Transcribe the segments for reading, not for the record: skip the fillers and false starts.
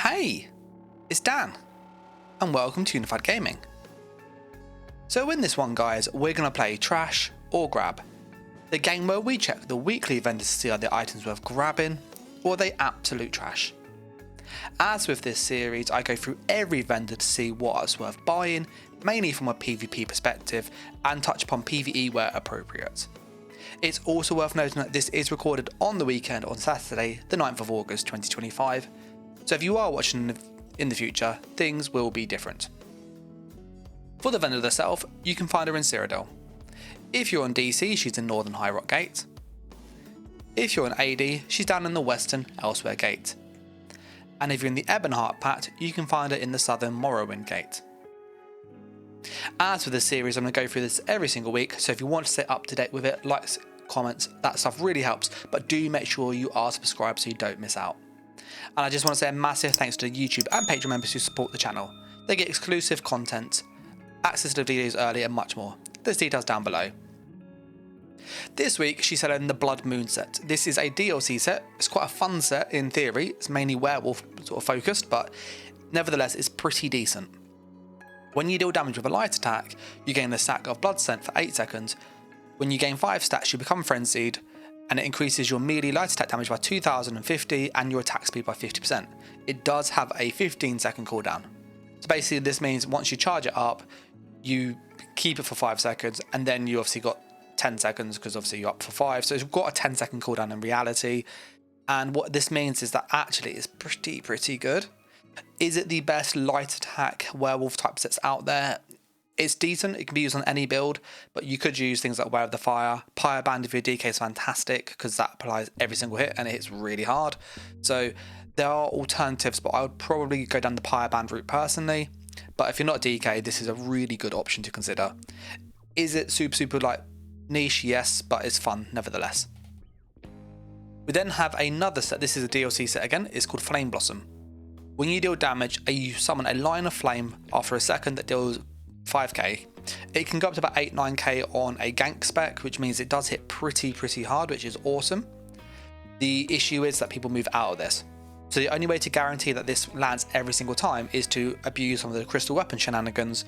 Hey, it's Dan, and welcome to Unified Gaming. So in this one guys, we're going to play Trash or Grab, the game where we check the weekly vendors to see are the items worth grabbing, or are they absolute trash. As with this series, I go through every vendor to see what is worth buying, mainly from a PvP perspective, and touch upon PvE where appropriate. It's also worth noting that this is recorded on the weekend on Saturday, the 9th of August 2025, so if you are watching in the future, things will be different. For the vendor herself, you can find her in Cyrodiil. If you're on DC, she's in Northern High Rock Gate. If you're on AD, she's down in the Western Elsewhere Gate. And if you're in the Ebonheart Pact, you can find her in the Southern Morrowind Gate. As for this series, I'm going to go through this every single week, so if you want to stay up to date with it, likes, comments, that stuff really helps, but do make sure you are subscribed so you don't miss out. And I just want to say a massive thanks to YouTube and Patreon members who support the channel. They get exclusive content, access to the videos early and much more. There's details down below. This week she's selling the Blood Moon set. This is a DLC set. It's quite a fun set in theory. It's mainly werewolf sort of focused, but nevertheless it's pretty decent. When you deal damage with a light attack, you gain a stack of blood scent for 8 seconds. When you gain 5 stats, you become frenzied, and it increases your melee light attack damage by 2050 and your attack speed by 50%. It does have a 15-second cooldown. So basically this means once you charge it up, you keep it for 5 seconds, and then you obviously got 10 seconds because obviously you're up for 5. So it's got a 10-second cooldown in reality. And what this means is that actually it's pretty good. Is it the best light attack werewolf type sets out there? It's decent, it can be used on any build, but you could use things like Wear of the Fire. Pyre Band if your DK is fantastic because that applies every single hit and it hits really hard. So there are alternatives, but I would probably go down the Pyre Band route personally. But if you're not DK, this is a really good option to consider. Is it super like niche? Yes, but it's fun nevertheless. We then have another set. This is a DLC set again. It's called Flame Blossom. When you deal damage, you summon a line of flame after a second that deals 5k. It can go up to about 8-9k on a gank spec, which means it does hit pretty hard, which is awesome. The issue is that people move out of this. So the only way to guarantee that this lands every single time is to abuse some of the crystal weapon shenanigans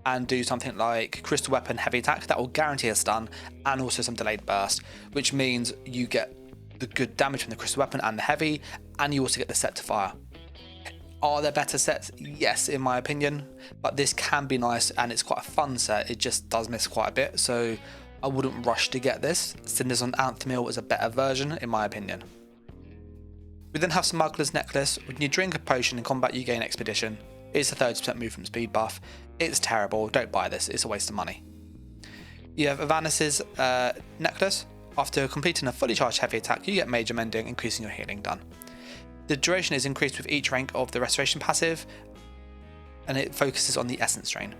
and do something like crystal weapon heavy attack that will guarantee a stun and also some delayed burst, which means you get the good damage from the crystal weapon and the heavy, and you also get the set to fire. Are there better sets? Yes, in my opinion, but this can be nice and it's quite a fun set. It just does miss quite a bit, so I wouldn't rush to get this. Cinders on Anthemill is a better version, in my opinion. We then have Smuggler's Necklace. When you drink a potion in combat, you gain Expedition. It's a 30% movement speed buff. It's terrible. Don't buy this. It's a waste of money. You have Avanis's Necklace. After completing a fully charged heavy attack, you get Major Mending, increasing your healing done. The duration is increased with each rank of the Restoration passive, and it focuses on the Essence Drain.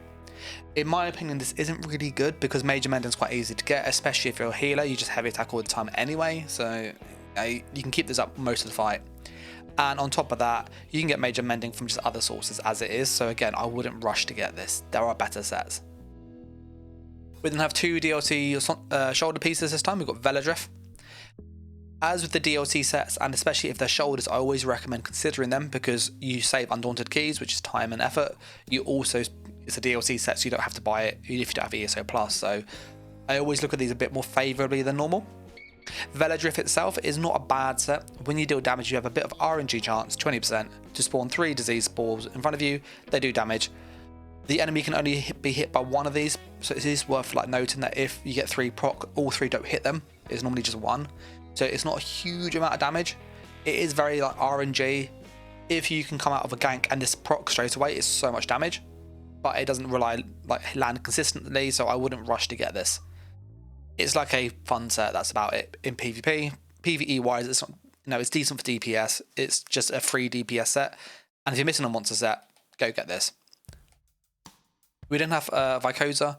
In my opinion, this isn't really good because Major Mending is quite easy to get, especially if you're a healer. You just heavy attack all the time anyway, so you can keep this up most of the fight. And on top of that, you can get Major Mending from just other sources as it is, so again, I wouldn't rush to get this. There are better sets. We then have 2 DLC shoulder pieces this time. We've got Veladrift. As with the DLC sets, and especially if they're shoulders, I always recommend considering them because you save Undaunted Keys, which is time and effort. You also, it's a DLC set, so you don't have to buy it if you don't have ESO+, so I always look at these a bit more favourably than normal. Veladrift itself is not a bad set. When you deal damage, you have a bit of RNG chance, 20%, to spawn 3 disease spores in front of you. They do damage. The enemy can only be hit by 1 of these, so it is worth noting that if you get 3 proc, all 3 don't hit them. It's normally just 1. So it's not a huge amount of damage. It is very RNG. If you can come out of a gank and this proc straight away, it's so much damage. But it doesn't land consistently, so I wouldn't rush to get this. It's like a fun set, that's about it in PvP. PvE wise, it's not, it's decent for DPS. It's just a free DPS set. And if you're missing a monster set, go get this. We then have Vykosa.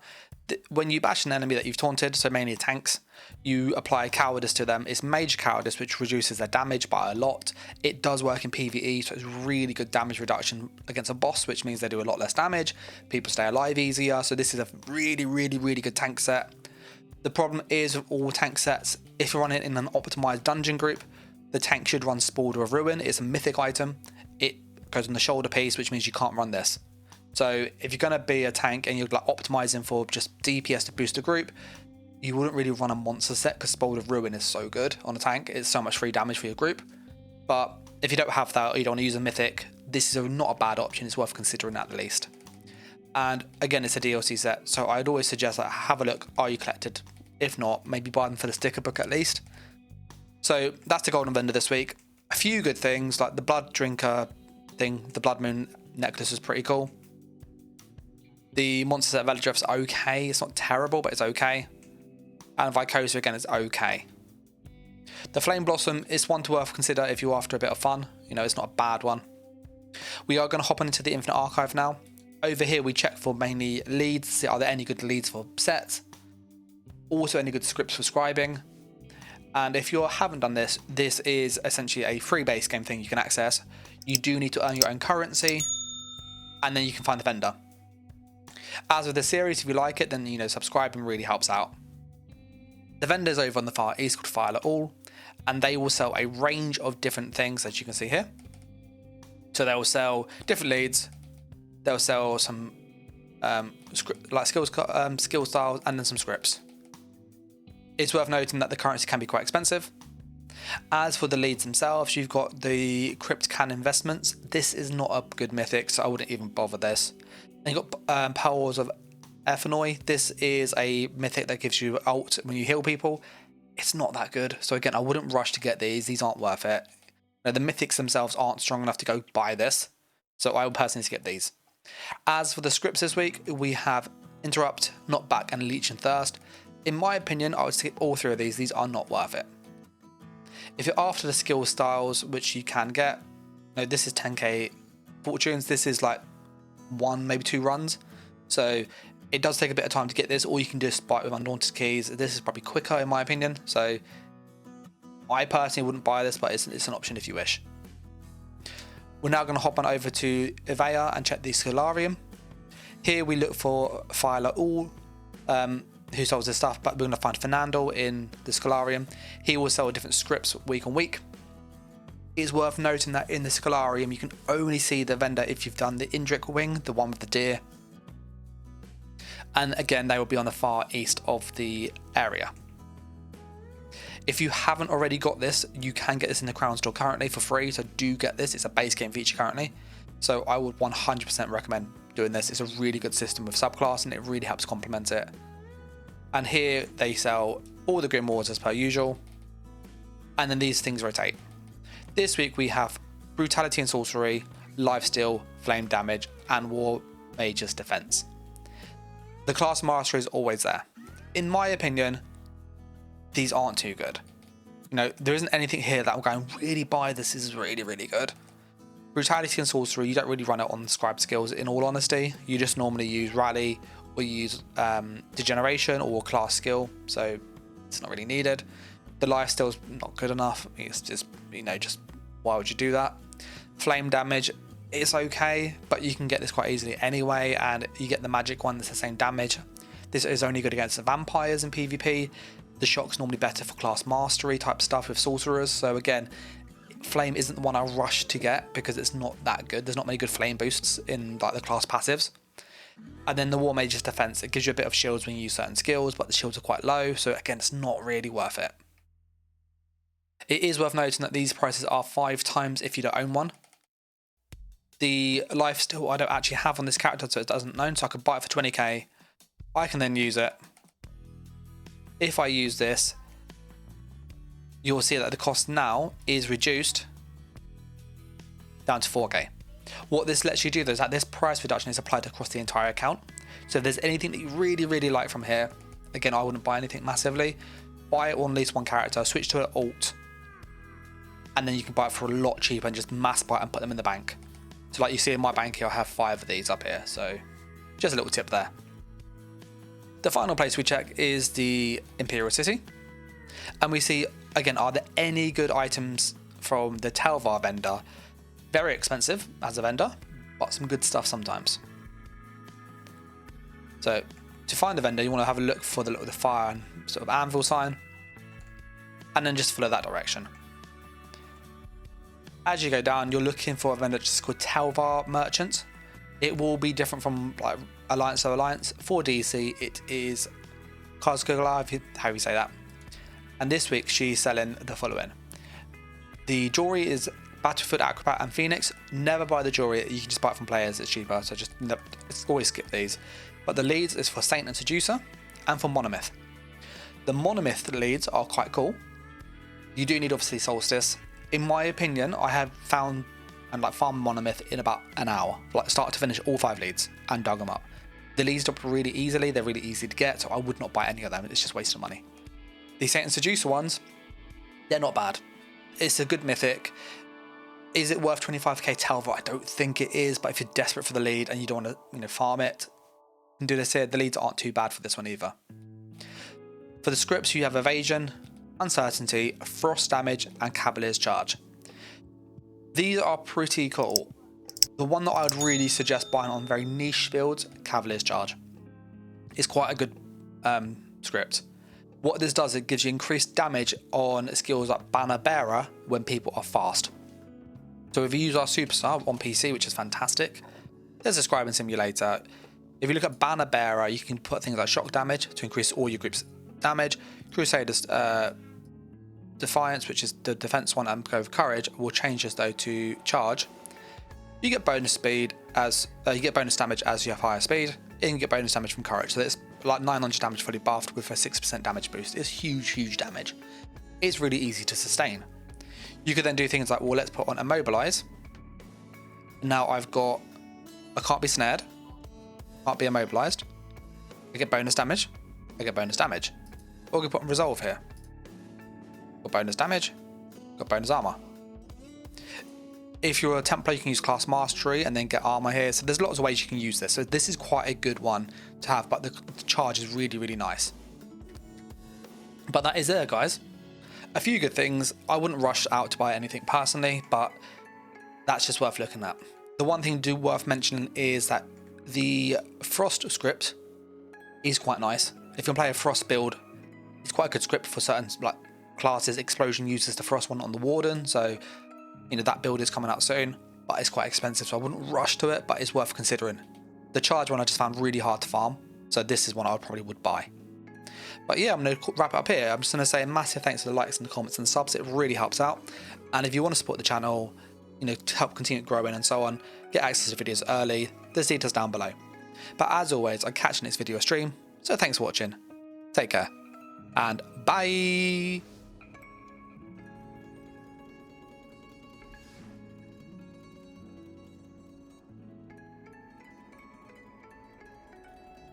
When you bash an enemy that you've taunted, so mainly tanks, you apply Cowardice to them. It's Major Cowardice, which reduces their damage by a lot. It does work in PvE, so it's really good damage reduction against a boss, which means they do a lot less damage. People stay alive easier, so this is a really good tank set. The problem is with all tank sets, if you're running in an optimized dungeon group, the tank should run Spalder of Ruin. It's a mythic item. It goes on the shoulder piece, which means you can't run this. So if you're going to be a tank and you're like optimizing for just DPS to boost a group, you wouldn't really run a monster set because Spoil of Ruin is so good on a tank. It's so much free damage for your group. But if you don't have that or you don't want to use a mythic, this is not a bad option. It's worth considering at the least. And again, it's a DLC set, so I'd always suggest like, have a look. Are you collected? If not, maybe buy them for the sticker book at least. So that's the golden vendor this week. A few good things like the blood drinker thing, the blood moon necklace is pretty cool. The monster set Velodrift's okay. It's not terrible, but it's okay. And Vicosa again is okay. The Flame Blossom is one to worth consider if you're after a bit of fun. You know, it's not a bad one. We are going to hop on into the Infinite Archive now. Over here we check for mainly leads, see are there any good leads for sets. Also any good scripts for scribing. And if you haven't done this, this is essentially a free base game thing you can access. You do need to earn your own currency, and then you can find the vendor. As with the series, if you like it, then you know subscribing really helps out. The vendors over on the far east called File At All, and they will sell a range of different things as you can see here. So they will sell different leads. They'll sell some like skill styles and then some scripts. It's worth noting that the currency can be quite expensive. As for the leads themselves, you've got the Crypt Can Investments. This is not a good mythic, so I wouldn't even bother this. And you've got Pearls of Ethanoi. This is a mythic that gives you ult when you heal people. It's not that good, so again, I wouldn't rush to get these. These aren't worth it. Now, the mythics themselves aren't strong enough to go buy this, so I would personally skip these. As for the scripts this week, we have Interrupt, Not Back, and Leech and Thirst. In my opinion, I would skip all three of these. These are not worth it. If you're after the skill styles, which you can get, no, this is 10k fortunes. This is like 1, maybe 2 runs. So it does take a bit of time to get this, or you can just buy it with Undaunted Keys. This is probably quicker in my opinion. So I personally wouldn't buy this, but it's an option if you wish. We're now going to hop on over to Ivea and check the Scholarum. Here we look for File At All, who sells this stuff, but we're going to find Fernando in the Scholarum. He will sell different scripts week on week. It's worth noting that in the Scholarum you can only see the vendor if you've done the Indrik wing, the one with the deer. And again, they will be on the far east of the area. If you haven't already got this, you can get this in the Crown Store currently for free, so do get this. It's a base game feature currently. So I would 100% recommend doing this. It's a really good system with subclass and it really helps complement it. And here they sell all the Grimoires as per usual. And then these things rotate. This week we have Brutality and Sorcery, Lifesteal, Flame Damage, and War Mage's Defense. The class mastery is always there. In my opinion, these aren't too good. You know, there isn't anything here that I'm going, really buy this, is really, really good. Brutality and Sorcery, you don't really run it on scribe skills in all honesty. You just normally use Rally, or you use Degeneration or class skill, so it's not really needed. The lifesteal's not good enough. It's just, you know, just why would you do that? Flame damage, it's okay, but you can get this quite easily anyway, and you get the magic one that's the same damage. This is only good against the vampires in PvP. The shock's normally better for class mastery type stuff with sorcerers, so again, flame isn't the one I rush to get because it's not that good. There's not many good flame boosts in like the class passives. And then the War Mage's Defense, it gives you a bit of shields when you use certain skills, but the shields are quite low, so again, it's not really worth it. It is worth noting that these prices are 5 times if you don't own one. The lifesteal I don't actually have on this character, so it doesn't known, so I could buy it for 20k. I can then use it. If I use this, you'll see that the cost now is reduced down to 4k. What this lets you do though is that this price reduction is applied across the entire account. So if there's anything that you really, really like from here, again, I wouldn't buy anything massively. Buy it on at least one character, switch to an alt, and then you can buy it for a lot cheaper and just mass buy it and put them in the bank. So like you see in my bank here, I have 5 of these up here. So just a little tip there. The final place we check is the Imperial City. And we see, again, are there any good items from the Telvar vendor? Very expensive as a vendor, but some good stuff sometimes. So to find the vendor, you want to have a look for the fire and sort of anvil sign, and then just follow that direction. As you go down, you're looking for a vendor just called Telvar Merchant. It will be different from like Alliance to Alliance. For DC, it is Kazkugla, how you say that. And this week, she's selling the following. The jewelry is Battlefield Acrobat and Phoenix. Never buy the jewelry, you can just buy it from players, it's cheaper, so just always skip these. But the leads is for Saint and Seducer and for Monomyth. The Monomyth leads are quite cool. You do need obviously Solstice. In my opinion, I have found and like farmed Monomyth in about an hour, like start to finish all 5 leads and dug them up. The leads drop really easily, they're really easy to get, so I would not buy any of them, it's just a waste of money. The Saint and Seducer ones, they're not bad. It's a good mythic. Is it worth 25k Telvar? I don't think it is, but if you're desperate for the lead and you don't want to farm it, you can do this here. The leads aren't too bad for this one either. For the scripts, you have Evasion, Uncertainty, Frost Damage, and Cavalier's Charge. These are pretty cool. The one that I would really suggest buying on very niche builds, Cavalier's Charge. It's quite a good script. What this does, it gives you increased damage on skills like Banner Bearer when people are fast. So if you use our superstar on PC, which is fantastic, there's a scribing simulator. If you look at Banner Bearer, you can put things like shock damage to increase all your group's damage. Crusader's Defiance, which is the defense one, and go with Courage, will change this though to Charge. You get bonus speed as you get bonus damage as you have higher speed, and you get bonus damage from Courage. So it's like 900 damage fully buffed with a 6% damage boost. It's huge damage. It's really easy to sustain. You could then do things like, well, let's put on Immobilize. Now I can't be snared, can't be immobilized. I get bonus damage, I get bonus damage. Or we can put on Resolve here. Got bonus damage, got bonus armor. If you're a Templar, you can use Class Mastery and then get armor here. So there's lots of ways you can use this. So this is quite a good one to have, but the charge is really nice. But that is it, guys. A few good things. I wouldn't rush out to buy anything personally, but that's just worth looking at. The one thing worth mentioning is that the Frost script is quite nice. If you play a Frost build, it's quite a good script for certain like classes. Explosion uses the Frost one on the Warden, so you know that build is coming out soon, but it's quite expensive, so I wouldn't rush to it, but it's worth considering. The charge one I just found really hard to farm, so this is one I probably would buy. But yeah, I'm going to wrap it up here. I'm just going to say a massive thanks for the likes and the comments and the subs. It really helps out. And if you want to support the channel, you know, to help continue growing and so on, get access to videos early, there's details down below. But as always, I'll catch you next video or stream. So thanks for watching. Take care and bye.